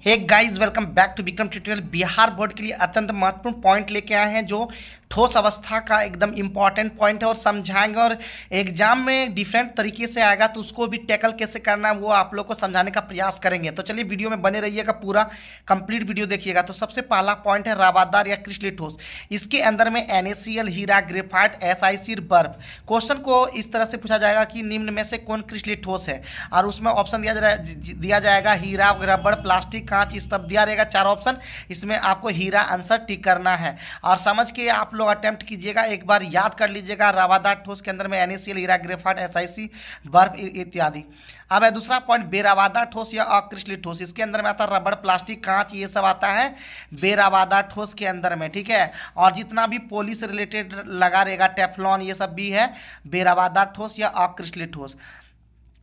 Hey guys, welcome back to Vikram tutorial. Bihar board के लिए अत्यंत महत्वपूर्ण पॉइंट लेके आए हैं जो ठोस अवस्था का एकदम इंपॉर्टेंट पॉइंट है और समझाएंगे। और एग्जाम में डिफरेंट तरीके से आएगा तो उसको भी टैकल कैसे करना है वो आप लोग को समझाने का प्रयास करेंगे। तो चलिए वीडियो में बने रहिएगा, पूरा कंप्लीट वीडियो देखिएगा। तो सबसे पहला पॉइंट है रवादार या क्रिस्टलीय ठोस। इसके अंदर में NaCl, हीरा, ग्रेफाइट, SiC, बर्फ। क्वेश्चन को इस तरह से पूछा जाएगा कि निम्न में से कौन क्रिस्टलीय ठोस है, और उसमें ऑप्शन दिया जाएगा हीरा, रबड़, प्लास्टिक, कांच, इस सब दिया रहेगा 4 ऑप्शन। इसमें आपको हीरा आंसर टिक करना है और समझ के आप लोग अटेम्प्ट कीजिएगा। एक बार याद कर लीजिएगा, रवादार ठोस के अंदर में NaCl, हीरा, ग्रेफाइट, SiC, बर्फ इत्यादि। अब है दूसरा पॉइंट बेरावादार ठोस या अक्रिस्टलीय ठोस। इसके अंदर में आता है रबड़, प्लास्टिक, कांच, ये सब आता है बेरावादार ठोस के अंदर में, ठीक है। और जितना भी पॉली से रिलेटेड लगा रहेगा, टेफ्लॉन, ये सब भी है बेरावादार ठोस या अक्रिस्टलीय ठोस।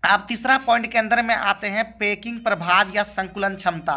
अब तीसरा पॉइंट के अंदर में आते हैं पैकिंग प्रभाज या संकुलन क्षमता।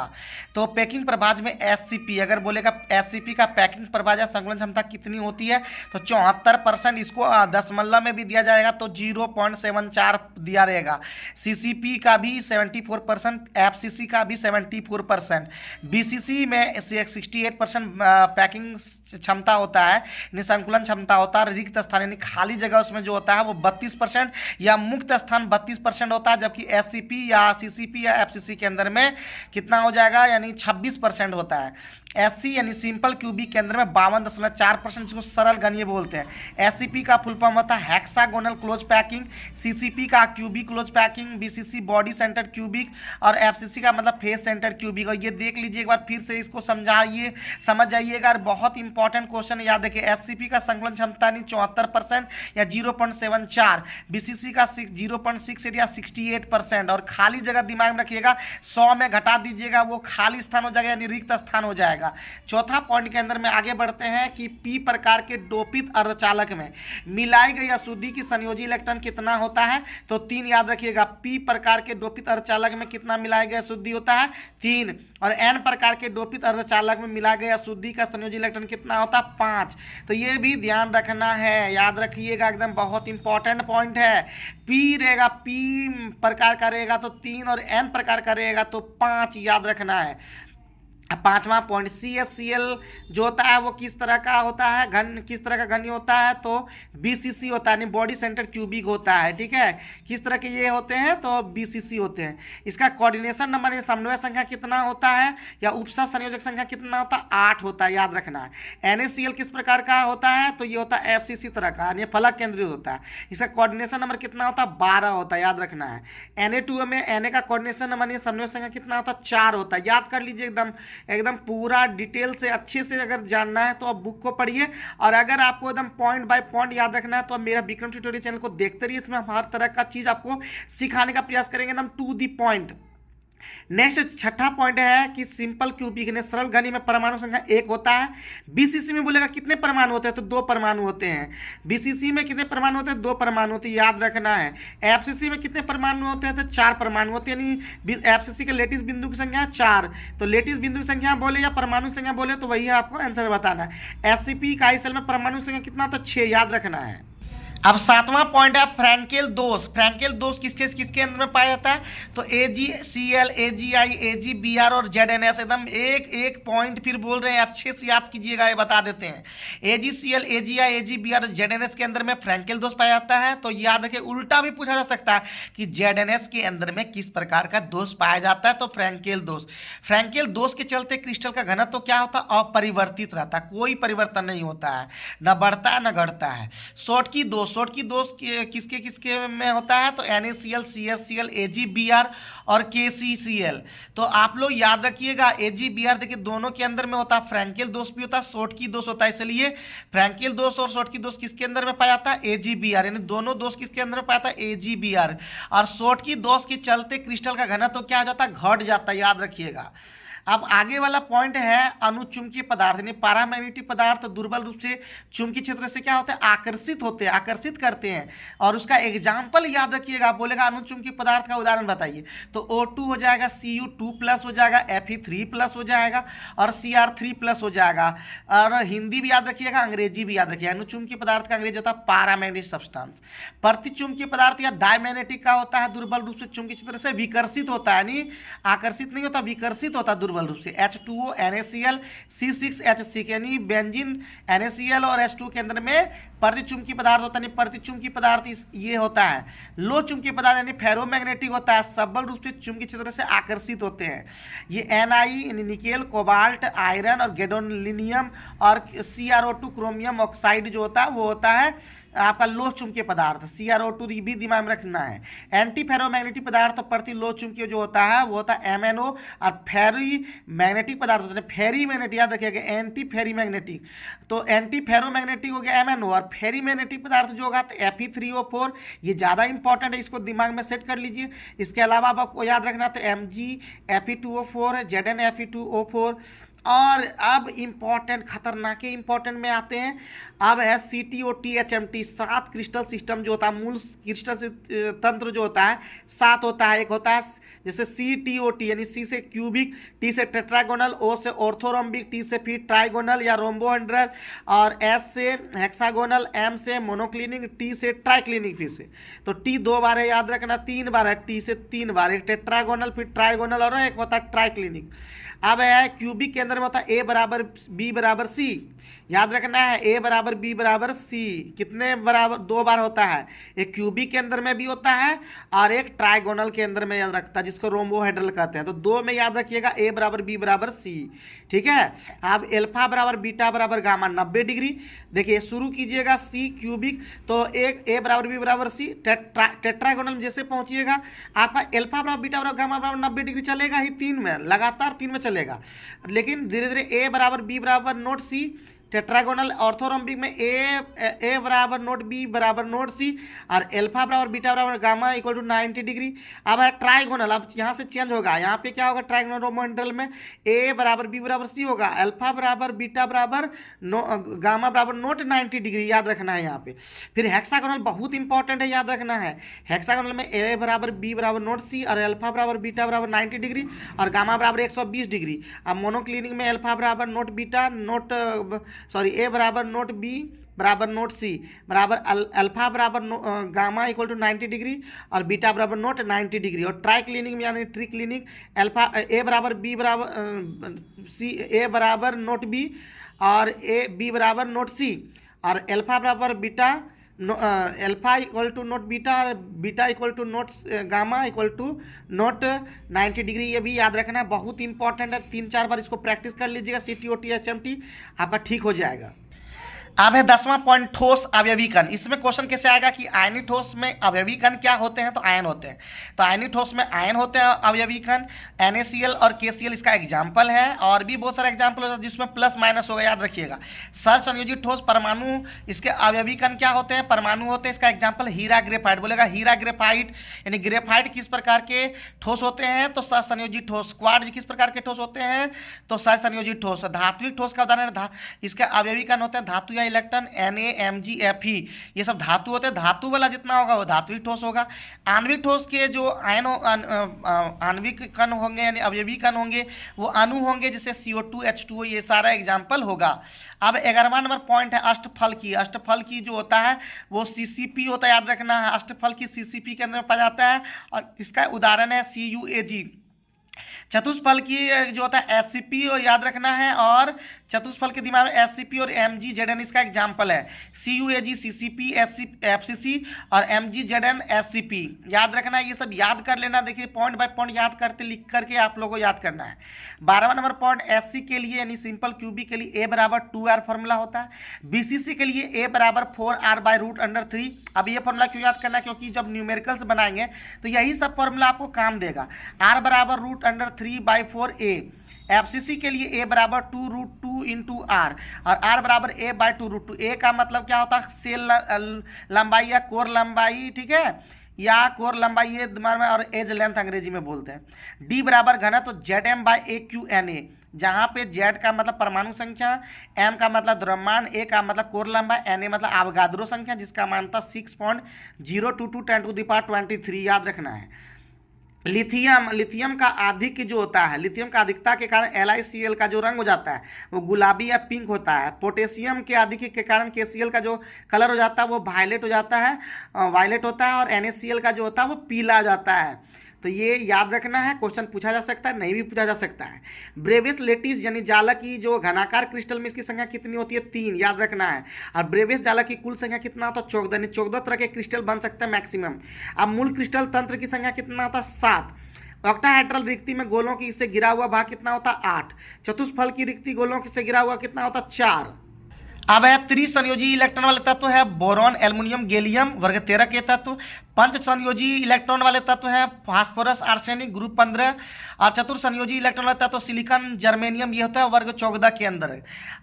तो पैकिंग प्रभाज में SCP, अगर बोलेगा SCP का पैकिंग प्रभाज या संकुलन क्षमता कितनी होती है तो 74%। इसको दशमलव में भी दिया जाएगा तो 0.74 दिया रहेगा। CCP का भी 74%, FCC का भी 74%, BCC में 68% पैकिंग क्षमता होता है, यानी संकुलन क्षमता होता है। रिक्त स्थान यानी खाली जगह उसमें जो होता है वो 32% या मुक्त स्थान 32% होता है, जबकि SCP या CCP या FCC के अंदर में कितना हो जाएगा, यानी 26% होता है। SC यानी सिंपल क्यूबिक के अंदर में 52.4%, जिसको सरल घनीय बोलते हैं। SCP का फुल फॉर्म होता है हेक्सागोनल क्लोज पैकिंग, CCP का cubic close packing, BCC body centred cubic, और FCC का मतलब फेस सेंटर्ड क्यूबिक। और ये देख लीजिए एक बार फिर से, इसको समझ जाइएगा। बहुत इंपॉर्टेंट क्वेश्चन याद रखिए। SCP का संकुलन क्षमता नहीं 74% या 0.74, BCC का 0.68 या 68%। और खाली जगह दिमाग में रखिएगा, 100 में घटा दीजिएगा, वो खाली स्थान हो जाएगा यानी रिक्त स्थान हो जाएगा। चौथा पॉइंट के अंदर में आगे बढ़ते हैं कि P प्रकार के डोपित अर्धचालक में मिलाई गई अशुद्धि की संयोजी इलेक्ट्रॉन कितना होता है तो 3 याद रखिएगा। P प्रकार के डोपित अर्धचालक में कितना मिलाई गई अशुद्धि होता है 3, और N प्रकार के डोपित अर्धचालक में मिला गया अशुद्धि का संयोजी इलेक्ट्रॉन कितना होता है 5। तो ये भी ध्यान रखना है, याद रखिएगा, एकदम बहुत इंपॉर्टेंट पॉइंट है। P रहेगा, P प्रकार का रहेगा तो 3 और N प्रकार का रहेगा तो 5, याद रखना है। पांचवा पॉइंट CSCl जो होता है वो किस तरह का होता है, किस तरह का घनी होता है तो BCC होता है, यानी बॉडी सेंटर क्यूबिक होता है, ठीक है। किस तरह के ये होते हैं तो BCC होते हैं। इसका कोऑर्डिनेशन नंबर या समन्वय संख्या कितना होता है या उपसा संयोजक संख्या कितना होता है 8 होता है, याद रखना है। NaCl किस प्रकार का होता है तो ये होता है FCC तरह का, यानी फलक केंद्रित होता है। इसका कोऑर्डिनेशन नंबर कितना होता है 12 होता है, याद रखना है। Na2 में Na का कोऑर्डिनेशन नंबर या समन्वय संख्या कितना होता है 4 होता है, याद कर लीजिए। एकदम पूरा डिटेल से अच्छे से अगर जानना है तो आप बुक को पढ़िए, और अगर आपको एकदम पॉइंट बाय पॉइंट याद रखना है तो आप मेरा विक्रम ट्यूटोरियल चैनल को देखते रहिए। इसमें हम हर तरह का चीज आपको सिखाने का प्रयास करेंगे एकदम टू दी पॉइंट। नेक्स्ट छठा पॉइंट है कि सिंपल क्यूबिक ने सरल घनी में परमाणु संख्या 1 होता है। BCC में बोलेगा कितने परमाणु होते हैं तो 2 परमाणु होते हैं। BCC में कितने परमाणु होते हैं 2 परमाणु होते हैं, याद रखना है। FCC में कितने परमाणु होते हैं तो 4 परमाणु होते हैं, यानी FCC के लेटिस बिंदु की संख्या 4। तो लेटिस बिंदु की संख्या बोले या परमाणु संख्या बोले तो वही आपको आंसर बताना है। SCP का सेल में परमाणु संख्या कितना तो 6, याद रखना है। अब सातवां पॉइंट है फ्रैंकेल दोष। फ्रैंकेल दोष किसके अंदर में पाया जाता है तो AgCl, AgI, AgBr और ZnS। एकदम एक पॉइंट फिर बोल रहे हैं, अच्छे से याद कीजिएगा, ये बता देते हैं। AgCl, AgI, AgBr और ZnS के अंदर में फ्रैंकेल दोष पाया जाता है। तो याद रखिए, उल्टा भी पूछा जा सकता है कि ZnS के अंदर में किस प्रकार का दोष पाया जाता है तो फ्रैंकेल दोष। फ्रैंकेल दोष के चलते क्रिस्टल का घनत्व तो क्या होता है अपरिवर्तित रहता है, कोई परिवर्तन नहीं होता है, न बढ़ता है न घटता है। शॉर्टकी दोष किसके में होता है तो NaCl, CSCl, AgBr और KCCl। तो आप लोग याद रखिएगा AgBr देखिए दोनों के अंदर में होता है, फ्रैंकेल दोष भी होता है, शॉर्टकी दोष होता है। इसलिए फ्रैंकेल दोष और शॉर्टकी दोष किसके अंदर में पाया जाता है AgBr, यानी दोनों दोष किसके अंदर में पाया जाता है AgBr। और शॉर्टकी दोष के चलते क्रिस्टल का घनत्व तो क्या हो जाता है घट जाता है, याद रखिएगा। अब आगे वाला पॉइंट है अनुचुंबकीय पदार्थ, यानी पैरामैग्नेटिक पदार्थ दुर्बल रूप से चुंबकीय क्षेत्र से क्या होते हैं, आकर्षित होते हैं, आकर्षित करते हैं। और उसका एग्जाम्पल याद रखिएगा, बोलेगा अनुचुंबकीय पदार्थ का उदाहरण बताइए, तो O2 हो जाएगा, Cu2+ हो जाएगा, Fe3+ हो जाएगा और Cr3+ हो जाएगा। और हिंदी भी याद रखिएगा, अंग्रेजी भी याद रखिएगा। अनुचुंबकीय पदार्थ का अंग्रेजी होता है पैरामैग्नेटिक सब्सटेंस। प्रतिचुंबकीय पदार्थ या डायमैग्नेटिक का होता है, दुर्बल रूप से चुंबकीय क्षेत्र से विकर्षित होता है, यानी आकर्षित नहीं होता, विकर्षित होता है दुर्बल रूप से। H2O NaCl C6H6 यानी बेंजीन NaCl और H2 के अंदर में प्रतिचुंबकीय पदार्थ होता है, यानी प्रतिचुंबकीय पदार्थ ये होता है। लो चुंबकीय पदार्थ यानी फेरोमैग्नेटिक होता है, सबल रूप से चुंबकीय क्षेत्र से आकर्षित होते हैं। ये Ni यानी निकेल, कोबाल्ट, आयरन और गैडोलिनियम और CrO2 क्रोमियम ऑक्साइड जो होता है वो होता है आपका लोह चुंबकीय पदार्थ। CrO2 भी दिमाग में रखना है। एंटी फेरोमैग्नेटिक पदार्थ प्रति लोह चुंबकीय जो होता है वो होता है MnO। और फेरी मैग्नेटिक पदार्थ होते हैं, फेरी मैग्नेटिक याद रखिएगा, एंटी फेरी मैग्नेटिक। तो एंटी फेरोमैग्नेटिक हो गया MnO, और फेरी मैग्नेटिक पदार्थ जो होगा तो Fe3O4, ये ज़्यादा इंपॉर्टेंट है, इसको दिमाग में सेट कर लीजिए। इसके अलावा आपको याद रखना तो Mg Fe2O4, Zn Fe2O4। और अब इम्पॉर्टेंट खतरनाक इंपॉर्टेंट में आते हैं। अब है CTOTHMT, 7 क्रिस्टल सिस्टम जो होता है, मूल क्रिस्टल तंत्र जो होता है 7 होता है। एक होता है जैसे CTOT यानी C से क्यूबिक, T से टेट्रागोनल, O से ऑर्थोरोम्बिक, T से फिर ट्राइगोनल या रोम्बोहेड्रल, और S से हेक्सागोनल, M से मोनोक्लिनिक, T से ट्राइक्लिनिक। फिर से तो T 2 बार है, याद रखना 3 बार है, T से 3 बार, एक टेट्रागोनल फिर ट्राइगोनल और एक होता है ट्राइक्लिनिक। अब है क्यूबिक के अंदर में होता है A बराबर B बराबर C, याद रखना है A बराबर B बराबर C कितने बराबर 2 बार होता है। एक क्यूबिक के अंदर में भी होता है और एक ट्राइगोनल के अंदर में याद रखता है, जिसको रोम्बोहेड्रल कहते हैं। तो 2 में याद रखिएगा A बराबर B बराबर C, ठीक है। अब एल्फा बराबर बीटा बराबर गामा 90 डिग्री। देखिए शुरू कीजिएगा C क्यूबिक, तो एक A बराबर B बराबर C, टेट्रागोनल में जैसे पहुंचिएगा आपका एल्फा बराबर बीटा बराबर गामा बराबर 90 डिग्री चलेगा ही, 3 में लगातार 3 में चलेगा। लेकिन धीरे धीरे A बराबर B बराबर नोट C, टेट्रागोनल ऑर्थोरोम्बिक में ए बराबर नोट बी बराबर नोट सी, और एल्फा बराबर बीटा बराबर गामा इक्वल टू 90 डिग्री। अब है ट्राइगोनल, अब यहाँ से चेंज होगा, यहाँ पे क्या होगा ट्राइगोनल रोमोहेड्रल में ए बराबर बी बराबर सी होगा, अल्फा बराबर बीटा बराबर गामा बराबर नोट 90 डिग्री, याद रखना है यहाँ पे। फिर हेक्सागोनल बहुत इंपॉर्टेंट है, याद रखना है। हेक्सागोनल में ए बराबर बी बराबर नोट सी और अल्फा बराबर बीटा बराबर 90 डिग्री और गामा बराबर 120 डिग्री। अब मोनोक्लिनिक में अल्फा बराबर नोट बीटा नोट ए बराबर नोट बी बराबर नोट सी बराबर अल्फा बराबर गामा इक्वल टू 90 डिग्री और बीटा बराबर नोट 90 डिग्री। और ट्राई क्लिनिक में यानी ट्री क्लिनिक अल्फा ए बराबर बी बराबर सी, ए बराबर नोट बी और ए बी बराबर नोट सी और अल्फा बराबर beta alpha equal to not beta और beta equal to not gamma equal to not 90 degree. ये भी याद रखना है, बहुत इंपॉर्टेंट है। 3-4 बार इसको प्रैक्टिस कर लीजिएगा, CTOTHMT आपका ठीक हो जाएगा। अब है 10वां पॉइंट, ठोस अवयवीकरण। इसमें क्वेश्चन कैसे आएगा कि आयनी ठोस में अवयवीकरण क्या होते हैं, तो आयन होते हैं। तो आयनी ठोस में आयन होते हैं अवयवीकरण, NaCl और KCl इसका एग्जाम्पल है, और भी बहुत सारा एग्जाम्पल होता है जिसमें प्लस माइनस होगा, याद रखिएगा। सर संयोजित ठोस परमाणु, इसके अवयवीकरण क्या होते हैं, परमाणु होते हैं। इसका एग्जाम्पल हीरा ग्रेफाइट, बोलेगा हीरा ग्रेफाइट यानी ग्रेफाइट किस प्रकार के ठोस होते हैं, तो सह संयोजित ठोस। क्वार्ट्ज किस प्रकार के ठोस होते हैं, तो सह संयोजित ठोस। धात्विक ठोस का उदाहरण इसके अवयवीकरण होते हैं धातु या इलेक्ट्रॉन, Na Mg Fe, ये सब धातु होते हैं। धातु वाला जितना होगा वो धात्विक ठोस होगा। आणविक ठोस के जो आयन आणविक कण होंगे यानी अवयवी कण होंगे वो अणु होंगे, जैसे CO2 H2O, ये सारा एग्जाम्पल होगा। अब 11वां नंबर पॉइंट है अष्टफल की। अष्टफल की जो होता है वो CCP होता है, याद रखना है। अष्टफल की CCP के अंदर पाया जाता है और इसका उदाहरण है CuAg। चतुष्फल की जो होता है SCP और याद रखना है, और चतुष्फल के दिमाग में SCP और MgZn इसका एग्जाम्पल है। CuAg CCP FCC और MgZn SCP, याद रखना है। ये सब याद कर लेना, देखिए पॉइंट बाय पॉइंट याद करते लिख करके आप लोगों को याद करना है। 12वां नंबर पॉइंट SC के लिए यानी सिंपल क्यूबिक के लिए A बराबर 2R फॉर्मूला होता है। BCC के लिए A बराबर 4R/√3। अब ये फॉर्मूला क्यों याद करना है, क्योंकि जब न्यूमेरिकल्स बनाएंगे तो यही सब फॉर्मूला आपको काम देगा। R बराबर √3/4A। FCC के लिए A बराबर 2√2 इंटू R और R बराबर A/2√2। A का मतलब क्या होता है, सेल लंबाई या कोर लंबाई, ठीक है। या कोर लंबाई ये दिमाग में, और एज लेंथ अंग्रेजी में बोलते हैं। डी बराबर घनत्व तो Zm/AQNA, जहाँ पे Z का मतलब परमाणु संख्या, M का मतलब द्रव्यमान, A का मतलब कोर लंबाई, Na मतलब अवगाद्रो संख्या जिसका मान था 6.022 × 10⁻23, याद रखना है। लिथियम का अधिक जो होता है, लिथियम का अधिकता के कारण LiCl का जो रंग हो जाता है वो गुलाबी या पिंक होता है। पोटेशियम के अधिक के कारण KCl का जो कलर हो जाता है वो वायलेट हो जाता है, वायलेट होता है, और NaCl का जो होता है वो पीला हो जाता है। तो ये याद रखना है, क्वेश्चन पूछा जा सकता है, नहीं भी पूछा जा सकता है। ब्रेविस लेटिस यानी जालक की जो घनाकार क्रिस्टल में इसकी संख्या कितनी होती है? 3, याद रखना है। और ब्रेविस जालक की कुल संख्या कितना होता है? 14, यानी 14 तरह के क्रिस्टल बन सकते हैं मैक्सिमम। अब मूल क्रिस्टल तंत्र की संख्या कितना होता है? 7। ऑक्टाहेड्रल रिक्ति में गोलों की से घिरा हुआ भाग कितना होता है? 8। चतुष्फल की रिक्ति गोलों से घिरा हुआ कितना होता है? 4। अब है त्रिसंयोजी इलेक्ट्रॉन वाले तत्व है बोरॉन, एल्युमिनियम, गैलियम, वर्ग 13 के तत्व। पंच संयोजी इलेक्ट्रॉन वाले तत्व है फास्फोरस, आर्सेनिक, ग्रुप 15। और चतुर्संयोजी इलेक्ट्रॉन वाले तत्व सिलिकॉन, जर्मेनियम, ये होता है वर्ग 14 के अंदर।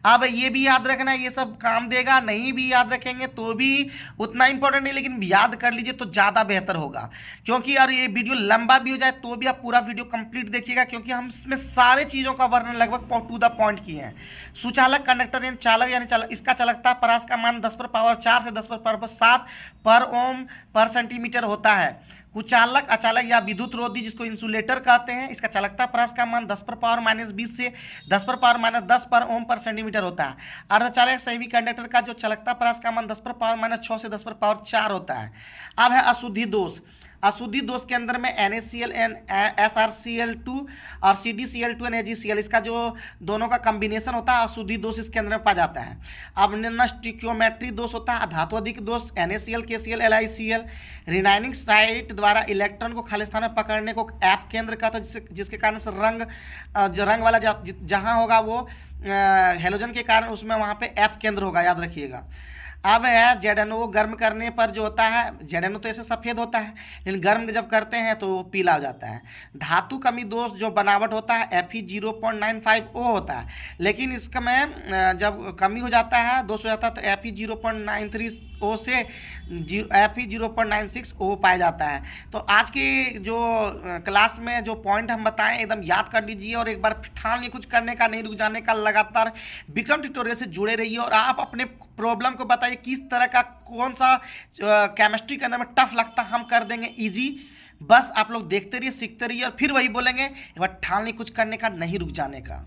अब ये भी याद रखना है, ये सब काम देगा, नहीं भी याद रखेंगे तो भी उतना इंपॉर्टेंट नहीं, लेकिन याद कर लीजिए तो ज़्यादा बेहतर होगा। क्योंकि यार ये वीडियो लंबा भी हो जाए तो भी आप पूरा वीडियो कंप्लीट देखिएगा, क्योंकि हम इसमें सारे चीज़ों का वर्णन लगभग टू द पॉइंट किए हैं। सुचालक, कंडक्टर यानी चालक, यानी चालक, इसका चालकता परास का मान 10⁻⁴ से 10⁻⁷ पर ओम पर सेंटीमीटर होता है। कुचालक, अचालक या विद्युत रोधी जिसको इंसुलेटर कहते हैं, इसका चालकता परास का मान 10⁻⁻20 से 10⁻⁻10 पर ओम पर सेंटीमीटर होता है। अर्धचालक सेमी कंडक्टर का जो चालकता परास का मान 10⁻⁻6 से 10⁻4 होता है। अब है अशुद्धि दोष। अशुद्धि दोष के अंदर में NaCl, SrCl2 और CdCl2, NaGCl, इसका जो दोनों का कॉम्बिनेशन होता है अशुद्धि दोष इसके अंदर में पाया जाता है। अब स्टिक्योमेट्री दोष होता है, धातु अधिक दोष, NaCl, KCl, LiCl। रिनाइनिंग साइट द्वारा इलेक्ट्रॉन को खाली स्थान में पकड़ने को ऐप केंद्र कहता है, जिसके कारण से रंग वाला जहाँ होगा वो हेलोजन के कारण उसमें वहाँ पे ऐप केंद्र होगा, याद रखिएगा। अब है ZNO, गर्म करने पर जो होता है ZNO तो ऐसे सफ़ेद होता है, लेकिन गर्म जब करते हैं तो पीला हो जाता है। धातु कमी दोष जो बनावट होता है Fe0.95O होता है, लेकिन इसका में जब कमी हो जाता है, दोष हो जाता है तो Fe0.93O से Fe0.96O पाया जाता है। तो आज की जो क्लास में जो पॉइंट हम बताएं एकदम याद कर लीजिए, और एक बार ठान लिए कुछ करने का, नहीं रुक जाने का, लगातार विक्रम ट्यूटोरियल से जुड़े रहिए। और आप अपने प्रॉब्लम को बताइए किस तरह का, कौन सा केमिस्ट्री के अंदर में टफ लगता, हम कर देंगे इजी। बस आप लोग देखते रहिए, सीखते रहिए, और फिर वही बोलेंगे एक बार ठान लिए कुछ करने का, नहीं रुक जाने का।